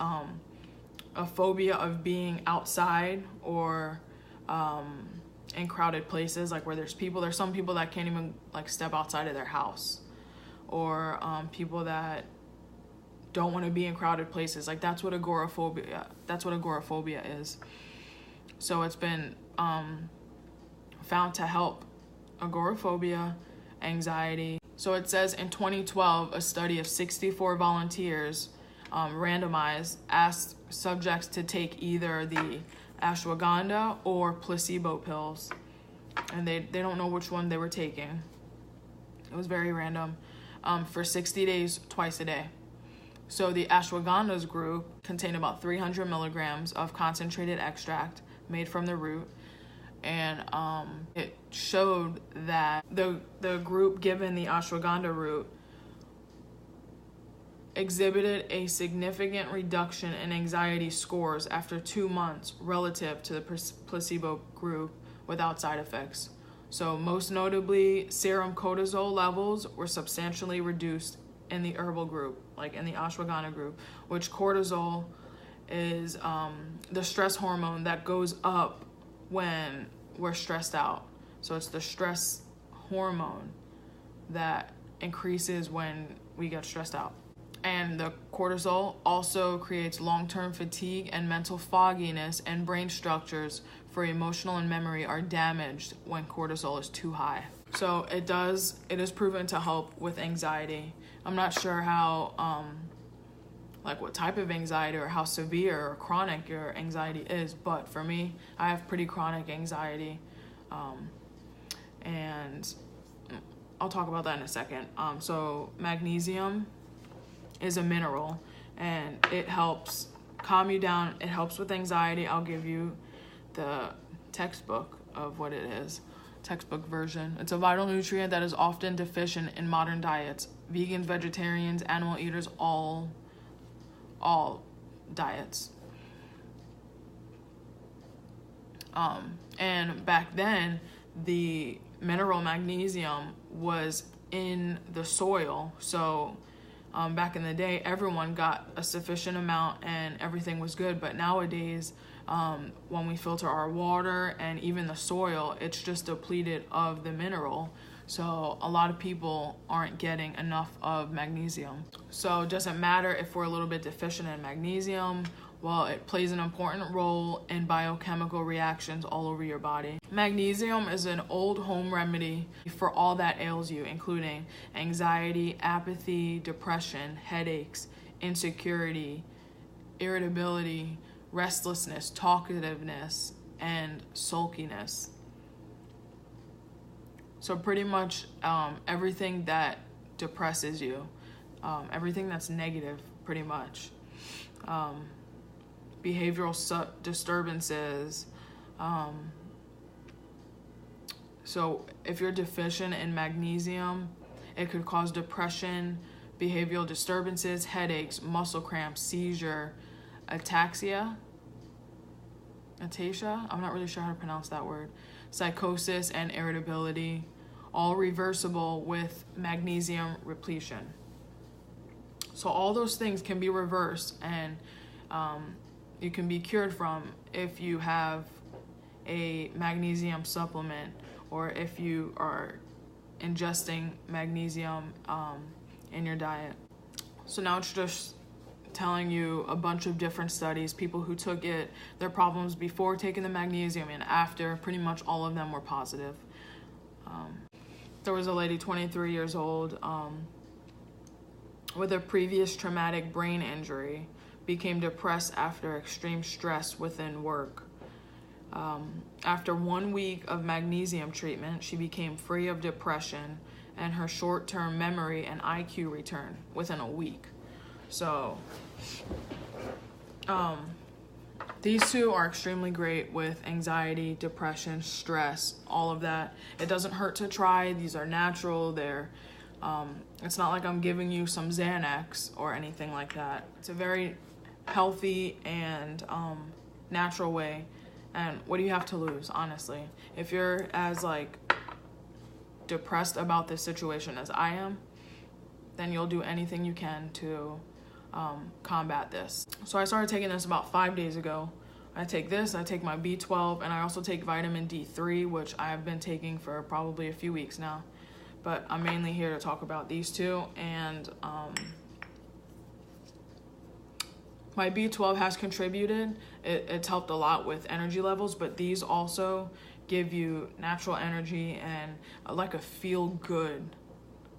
a phobia of being outside or in crowded places, like where there's people. There's some people that can't even like step outside of their house, or people that don't want to be in crowded places. Like that's what agoraphobia is. So it's been found to help agoraphobia, anxiety. So it says in 2012, a study of 64 volunteers randomized asked subjects to take either the ashwagandha or placebo pills, and they don't know which one they were taking. It was very random. For 60 days, twice a day. So the ashwagandha's group contained about 300 milligrams of concentrated extract made from the root, and it showed that the group given the ashwagandha root exhibited a significant reduction in anxiety scores after 2 months relative to the placebo group without side effects. So most notably, serum cortisol levels were substantially reduced in the herbal group, like in the ashwagandha group, which cortisol is the stress hormone that goes up when we're stressed out. So it's the stress hormone that increases when we get stressed out. And the cortisol also creates long-term fatigue and mental fogginess, and brain structures for emotional and memory are damaged when cortisol is too high. So it is proven to help with anxiety. I'm not sure how, like what type of anxiety or how severe or chronic your anxiety is, but for me, I have pretty chronic anxiety. And I'll talk about that in a second. So magnesium is a mineral, and it helps calm you down. It helps with anxiety. I'll give you the textbook of what it is, textbook version. It's a vital nutrient that is often deficient in modern diets. Vegans, vegetarians, animal eaters, all diets. And back then, the mineral magnesium was in the soil. So back in the day, everyone got a sufficient amount and everything was good. But nowadays, when we filter our water and even the soil, it's just depleted of the mineral. So a lot of people aren't getting enough of magnesium. So it doesn't matter if we're a little bit deficient in magnesium. Well, it plays an important role in biochemical reactions all over your body. Magnesium is an old home remedy for all that ails you, including anxiety, apathy, depression, headaches, insecurity, irritability, restlessness, talkativeness, and sulkiness. So pretty much everything that depresses you, everything that's negative, pretty much. Behavioral disturbances. So if you're deficient in magnesium, it could cause depression, behavioral disturbances, headaches, muscle cramps, seizure, ataxia, I'm not really sure how to pronounce that word, psychosis, and irritability, all reversible with magnesium repletion. So all those things can be reversed, and you can be cured from if you have a magnesium supplement or if you are ingesting magnesium in your diet. So now it's just telling you a bunch of different studies, people who took it, their problems before taking the magnesium and after. Pretty much all of them were positive. There was a lady, 23 years old, with a previous traumatic brain injury, became depressed after extreme stress within work. After 1 week of magnesium treatment, she became free of depression, and her short-term memory and IQ returned within a week. So these two are extremely great with anxiety, depression, stress, all of that. It doesn't hurt to try. These are natural. It's not like I'm giving you some Xanax or anything like that. It's a very healthy and natural way. And what do you have to lose, honestly? If you're as depressed about this situation as I am, then you'll do anything you can to combat this. So I started taking this about 5 days ago. I take this, I take my B12, and I also take vitamin D3, which I have been taking for probably a few weeks now. But I'm mainly here to talk about these two. And my B12 has contributed. It's helped a lot with energy levels, but these also give you natural energy and a feel-good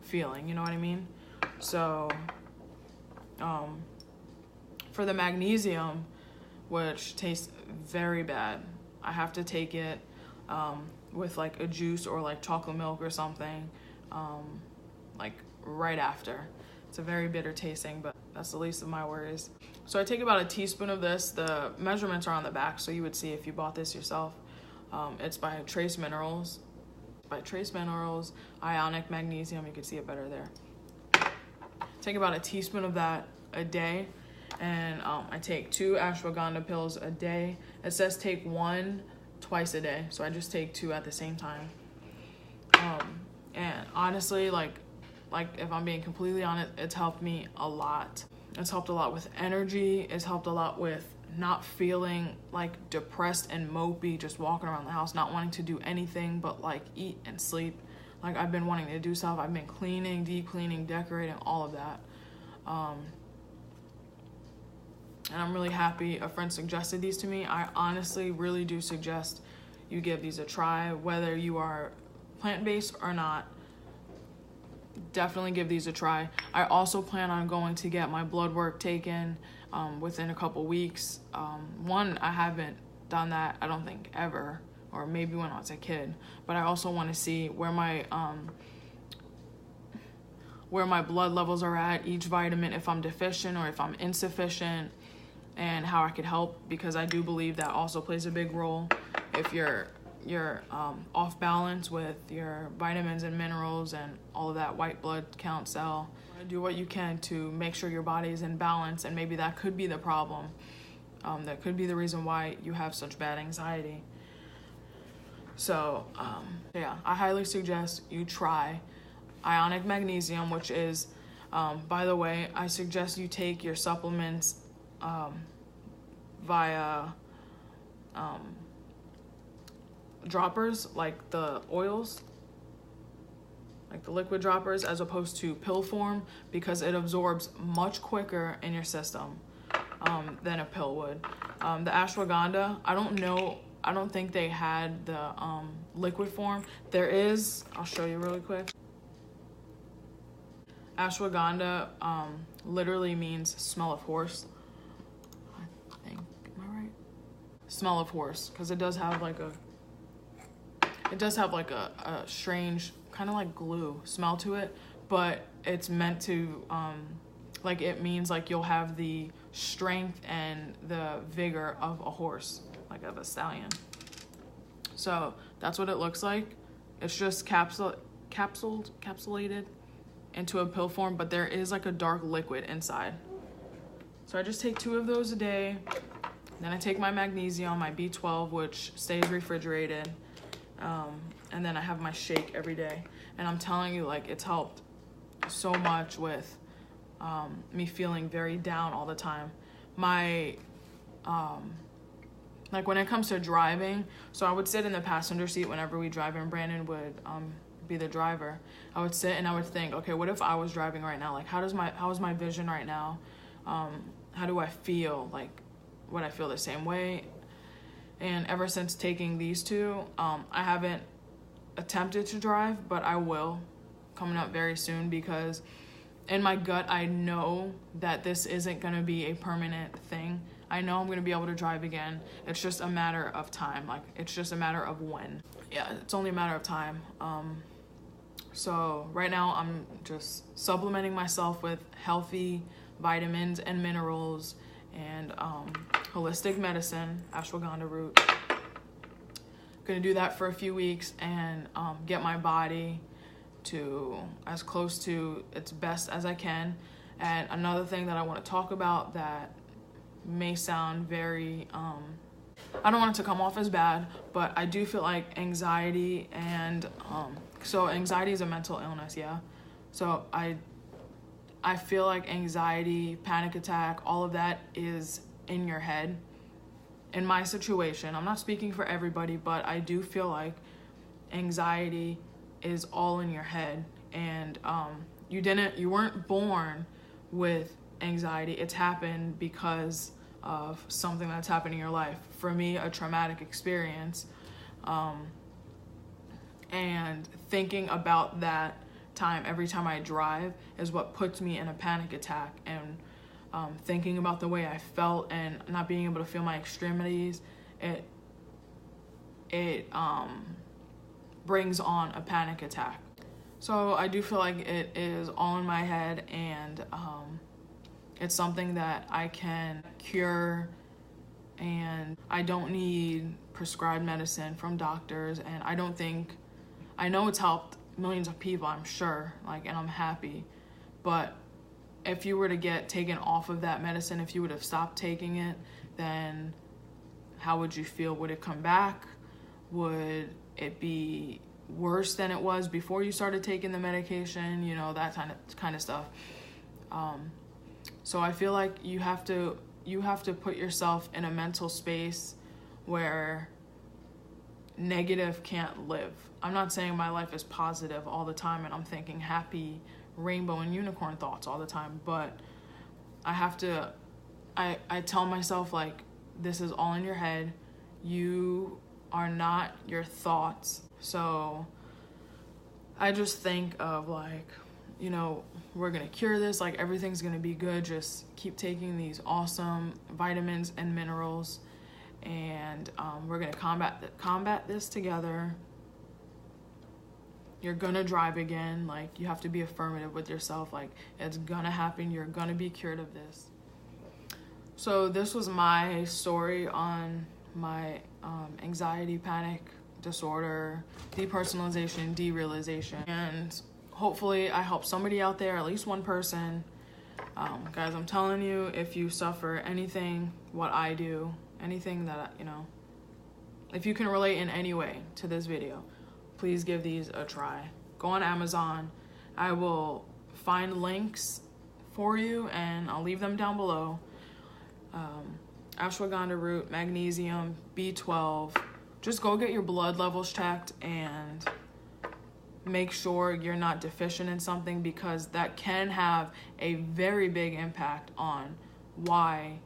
feeling, you know what I mean? So for the magnesium, which tastes very bad, I have to take it with a juice or chocolate milk or something right after. It's a very bitter tasting, but that's the least of my worries. So I take about a teaspoon of this. The measurements are on the back, so you would see if you bought this yourself. It's by Trace Minerals. Ionic magnesium. You can see it better there. Take about a teaspoon of that a day, and I take 2 ashwagandha pills a day. It says take 1 twice a day, so I just take 2 at the same time. And honestly, if I'm being completely honest, it's helped me a lot. It's helped a lot with energy. It's helped a lot with not feeling depressed and mopey, just walking around the house, not wanting to do anything but eat and sleep. I've been wanting to do stuff. I've been cleaning, deep cleaning, decorating, all of that. And I'm really happy a friend suggested these to me. I honestly really do suggest you give these a try, whether you are plant-based or not. Definitely give these a try. I also plan on going to get my blood work taken within a couple weeks. I haven't done that, I don't think, ever, or maybe when I was a kid. But I also want to see where my blood levels are at, each vitamin, if I'm deficient or if I'm insufficient, and how I could help, because I do believe that also plays a big role. If you're off balance with your vitamins and minerals and all of that white blood count cell, do what you can to make sure your body is in balance, and maybe that could be the problem. That could be the reason why you have such bad anxiety. So yeah, I highly suggest you try ionic magnesium, which is, by the way, I suggest you take your supplements via droppers, like the oils, like the liquid droppers, as opposed to pill form, because it absorbs much quicker in your system than a pill would. The ashwagandha, I don't think they had the liquid form. There is, I'll show you really quick. Ashwagandha literally means smell of horse. I think, am I right? Smell of horse, because it does have like a strange, kind of like glue smell to it, but it's meant to, like, it means like you'll have the strength and the vigor of a horse, like of a stallion. So that's what it looks like. It's just capsulated into a pill form, but there is like a dark liquid inside. So I just take 2 of those a day. Then I take my magnesium, my B12, which stays refrigerated. And then I have my shake every day. And I'm telling you, like, it's helped so much with me feeling very down all the time. My, like, when it comes to driving, so I would sit in the passenger seat whenever we drive, and Brandon would be the driver. I would sit and I would think, okay, what if I was driving right now? Like, how is my vision right now? How do I feel? Like, would I feel the same way? And ever since taking these 2, I haven't attempted to drive, but I will, coming up very soon, because in my gut, I know that this isn't going to be a permanent thing. I know I'm going to be able to drive again. It's just a matter of time. Like, it's just a matter of when. Yeah, it's only a matter of time. So right now I'm just supplementing myself with healthy vitamins and minerals and holistic medicine, ashwagandha root. Gonna do that for a few weeks and get my body to as close to its best as I can. And another thing that I want to talk about that may sound very I don't want it to come off as bad, but I do feel like anxiety and so anxiety is a mental illness, yeah. So I feel like anxiety, panic attack, all of that is in your head. In my situation, I'm not speaking for everybody, but I do feel like anxiety is all in your head. And you weren't born with anxiety. It's happened because of something that's happened in your life. For me, a traumatic experience. And thinking about that time every time I drive is what puts me in a panic attack. And thinking about the way I felt and not being able to feel my extremities, it brings on a panic attack. So I do feel like it is all in my head, and it's something that I can cure, and I don't need prescribed medicine from doctors. And I know it's helped millions of people, I'm sure, like, and I'm happy. But if you were to get taken off of that medicine, if you would have stopped taking it, then how would you feel? Would it come back? Would it be worse than it was before you started taking the medication? You know, that kind of stuff. So I feel like you have to put yourself in a mental space where negative can't live. I'm not saying my life is positive all the time and I'm thinking happy rainbow and unicorn thoughts all the time, but I tell myself, like, this is all in your head. You are not your thoughts. So I just think of, like, you know, we're gonna cure this, like, everything's gonna be good. Just keep taking these awesome vitamins and minerals, and we're gonna combat this together. You're gonna drive again. Like, you have to be affirmative with yourself. Like, it's gonna happen. You're gonna be cured of this. So this was my story on my anxiety, panic disorder, depersonalization, derealization. And hopefully I help somebody out there, at least one person. Guys, I'm telling you, if you suffer anything, what I do, anything that, you know, if you can relate in any way to this video, please give these a try. Go on Amazon. I will find links for you and I'll leave them down below. Ashwagandha root, magnesium, B12. Just go get your blood levels checked and make sure you're not deficient in something, because that can have a very big impact on why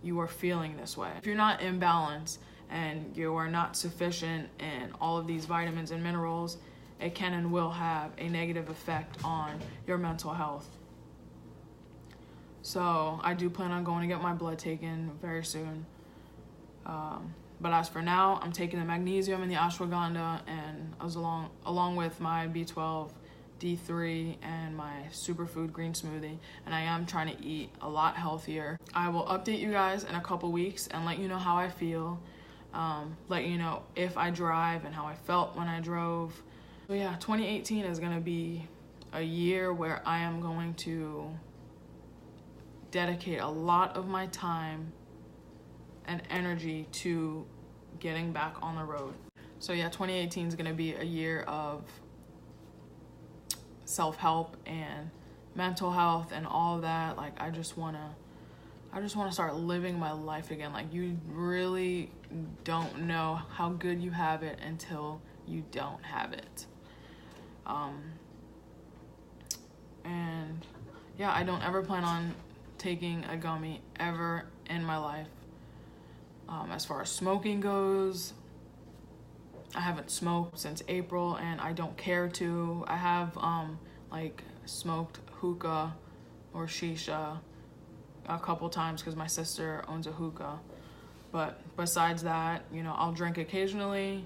you are feeling this way. If you're not in balance and you are not sufficient in all of these vitamins and minerals, it can and will have a negative effect on your mental health. So I do plan on going to get my blood taken very soon. But as for now, I'm taking the magnesium and the ashwagandha, and along with my B12, D3, and my superfood green smoothie. And I am trying to eat a lot healthier. I will update you guys in a couple weeks and let you know how I feel. Let you know if I drive and how I felt when I drove. So yeah, 2018 is gonna be a year where I am going to dedicate a lot of my time and energy to getting back on the road. So yeah, 2018 is gonna be a year of self-help and mental health and all of that. Like I just wanna start living my life again. Like you really don't know how good you have it until you don't have it. And yeah, I don't ever plan on taking a gummy ever in my life. As far as smoking goes, I haven't smoked since April and I don't care to. I have like smoked hookah or shisha a couple times because my sister owns a hookah. But besides that, you know, I'll drink occasionally,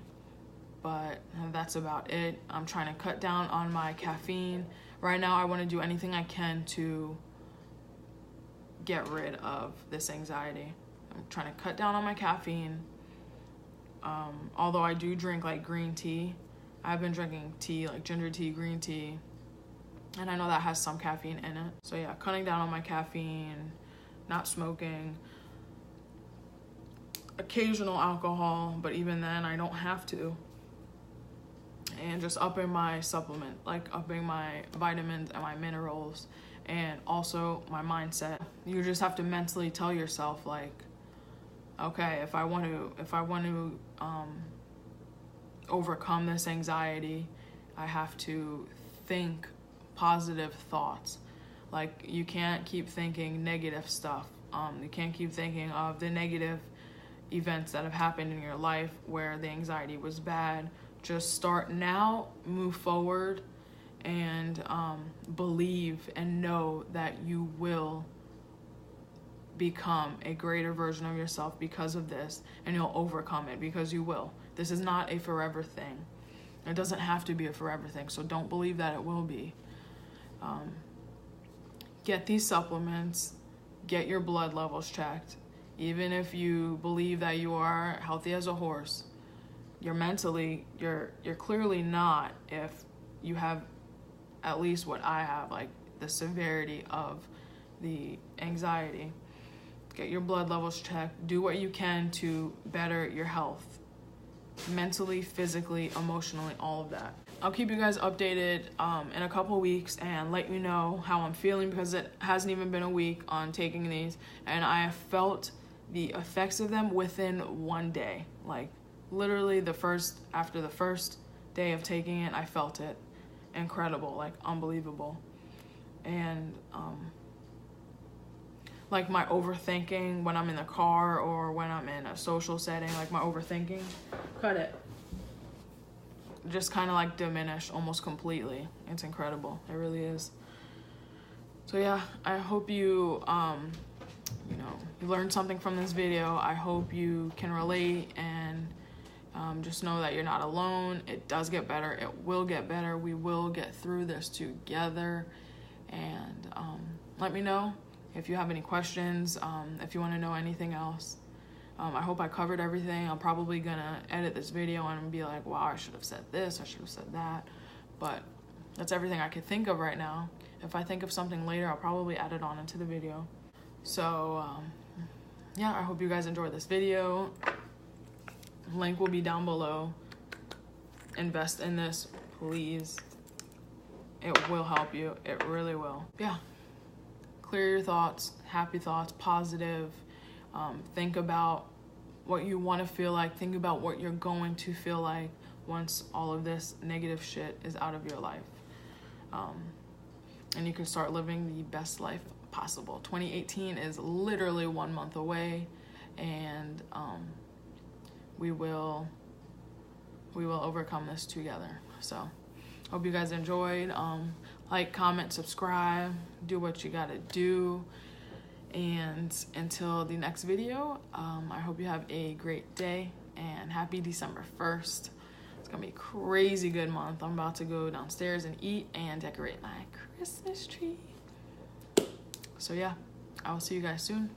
but that's about it. I'm trying to cut down on my caffeine. Right now, I want to do anything I can to get rid of this anxiety. I'm trying to cut down on my caffeine. Although I do drink like green tea. I've been drinking tea, like ginger tea, green tea, and I know that has some caffeine in it. So yeah, cutting down on my caffeine, not smoking, occasional alcohol, but even then I don't have to. And just upping my supplement, like upping my vitamins and my minerals, and also my mindset. You just have to mentally tell yourself, like, okay, if I want to overcome this anxiety, I have to think positive thoughts. Like you can't keep thinking negative stuff. You can't keep thinking of the negative events that have happened in your life where the anxiety was bad. Just start now, move forward, and believe and know that you will become a greater version of yourself because of this, and you'll overcome it because you will. This is not a forever thing. It doesn't have to be a forever thing, so don't believe that it will be. Get these supplements, get your blood levels checked. Even if you believe that you are healthy as a horse, you're clearly not if you have at least what I have, like the severity of the anxiety. Get your blood levels checked. Do what you can to better your health. Mentally, physically, emotionally, all of that. I'll keep you guys updated in a couple weeks and let you know how I'm feeling, because it hasn't even been a week on taking these, and I have felt the effects of them within one day. Like literally after the first day of taking it, I felt it. Incredible, like unbelievable. And like my overthinking when I'm in the car or when I'm in a social setting, like my overthinking, just kind of like diminished almost completely. It's incredible. It really is. So yeah, I hope you you learned something from this video. I hope you can relate, and just know that you're not alone. It does get better. It will get better. We will get through this together. And let me know if you have any questions, if you want to know anything else. I hope I covered everything. I'm probably gonna edit this video and be like, wow, I should have said this, I should have said that. But that's everything I could think of right now. If I think of something later, I'll probably add it on into the video. So yeah, I hope you guys enjoyed this video. Link will be down below. Invest in this, please. It will help you. It really will. Yeah. Clear your thoughts, happy thoughts, positive. Think about what you want to feel like. Think about what you're going to feel like once all of this negative shit is out of your life. And you can start living the best life possible. 2018 is literally 1 month away, and we will overcome this together. So hope you guys enjoyed. Like, comment, subscribe, do what you gotta do. And until the next video, I hope you have a great day, and happy December 1st. It's gonna be a crazy good month. I'm about to go downstairs and eat and decorate my Christmas tree. So yeah, I will see you guys soon.